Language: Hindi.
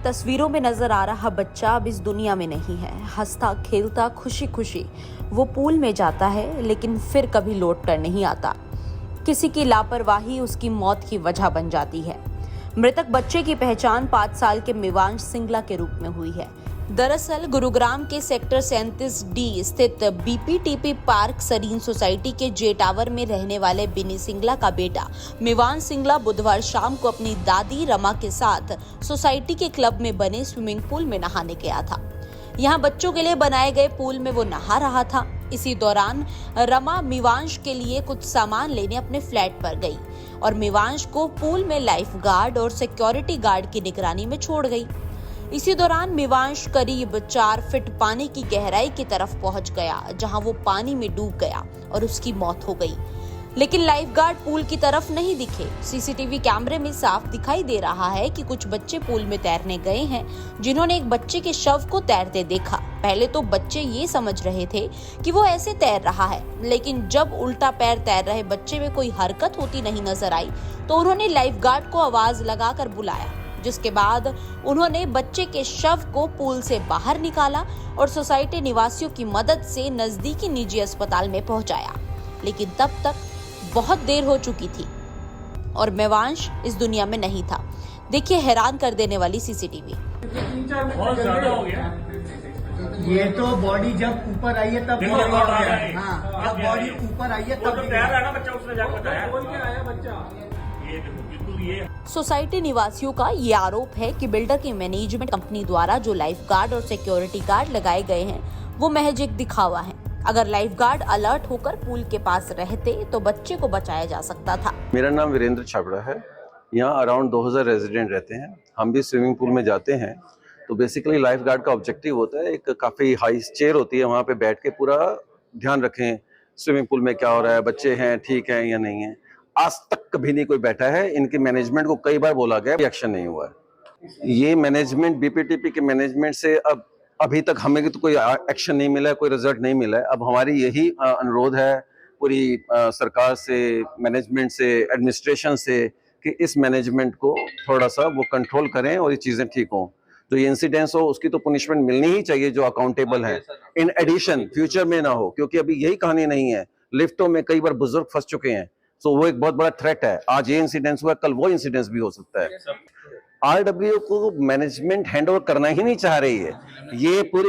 तस्वीरों में नजर आ रहा बच्चा अब इस दुनिया में नहीं है। हंसता खेलता खुशी खुशी वो पूल में जाता है, लेकिन फिर कभी लौट कर नहीं आता। किसी की लापरवाही उसकी मौत की वजह बन जाती है। मृतक बच्चे की पहचान 5 साल के मिवांश सिंगला के रूप में हुई है। दरअसल गुरुग्राम के सेक्टर 37D स्थित बीपीटीपी पार्क सरीन सोसाइटी के जे टावर में रहने वाले बिनी सिंगला का बेटा मिवांश सिंगला बुधवार शाम को अपनी दादी रमा के साथ सोसाइटी के क्लब में बने स्विमिंग पूल में नहाने गया था। यहाँ बच्चों के लिए बनाए गए पूल में वो नहा रहा था। इसी दौरान रमा मिवांश के लिए कुछ सामान लेने अपने फ्लैट पर गई और मिवांश को पूल में लाइफ गार्ड और सिक्योरिटी गार्ड की निगरानी में छोड़ गई। इसी दौरान मिवांश करीब 4 फीट पानी की गहराई की तरफ पहुंच गया, जहां वो पानी में डूब गया और उसकी मौत हो गई। लेकिन लाइफ गार्ड पूल की तरफ नहीं दिखे। सीसीटीवी कैमरे में साफ दिखाई दे रहा है कि कुछ बच्चे पूल में तैरने गए हैं, जिन्होंने एक बच्चे के शव को तैरते देखा। पहले तो बच्चे ये समझ रहे थे कि वो ऐसे तैर रहा है, लेकिन जब उल्टा पैर तैर रहे बच्चे में कोई हरकत होती नहीं नजर आई तो उन्होंने लाइफ गार्ड को आवाज लगाकर बुलाया, जिसके बाद उन्होंने बच्चे के शव को पूल से बाहर निकाला और सोसाइटी निवासियों की मदद से नजदीकी निजी अस्पताल में पहुंचाया। लेकिन तब तक बहुत देर हो चुकी थी और मिवांश इस दुनिया में नहीं था। देखिए हैरान कर देने वाली सीसीटीवी। बहुत ज्यादा हो गया। ये तो बॉडी जब ऊपर आई है तब देखो, हाँ, हाँ, जब बॉडी ऊपर आई है वो तब तो तैर रहा ना बच्चा, उसने जाकर बताया। बोल के आया बच्चा। ये देखो बिल्कुल ये सोसाइटी निवासियों का ये आरोप है कि बिल्डर की मैनेजमेंट कंपनी द्वारा जो लाइफ गार्ड और सिक्योरिटी गार्ड लगाए गए हैं वो महज एक दिखावा है। अगर लाइफ गार्ड अलर्ट होकर पूल के पास रहते तो बच्चे को बचाया जा सकता था। मेरा नाम वीरेंद्र छाबड़ा है। यहाँ अराउंड 2000 रेजिडेंट रहते हैं। हम भी स्विमिंग पूल में जाते हैं तो बेसिकली लाइफ गार्ड का ऑब्जेक्टिव होता है, एक काफ़ी हाई चेयर होती है, वहाँ पे बैठ के पूरा ध्यान रखें स्विमिंग पूल में क्या हो रहा है, बच्चे हैं ठीक हैं या नहीं है। आज तक कभी नहीं कोई बैठा है। इनके मैनेजमेंट को कई बार बोला गया, रिएक्शन नहीं हुआ है। ये मैनेजमेंट बीपीटीपी के मैनेजमेंट से अभी तक हमें तो कोई एक्शन नहीं मिला है, कोई रिजल्ट नहीं मिला है। अब हमारी यही अनुरोध है पूरी सरकार से, मैनेजमेंट से, एडमिनिस्ट्रेशन से कि इस मैनेजमेंट को थोड़ा सा वो कंट्रोल करें और ये चीज़ें ठीक हों। जो ये इंसिडेंट्स हो उसकी तो पनिशमेंट मिलनी ही चाहिए, जो अकाउंटेबल है। इन एडिशन फ्यूचर में ना हो, क्योंकि अभी यही कहानी नहीं है। लिफ्टों में कई बार बुजुर्ग फंस चुके हैं, तो वो एक बहुत बड़ा थ्रेट है। आज ये इंसिडेंस हुआ, कल वो इंसिडेंस भी हो सकता है। आरडब्ल्यू को मैनेजमेंट हैंड ओवर करना ही नहीं चाह रही है। ये पूरी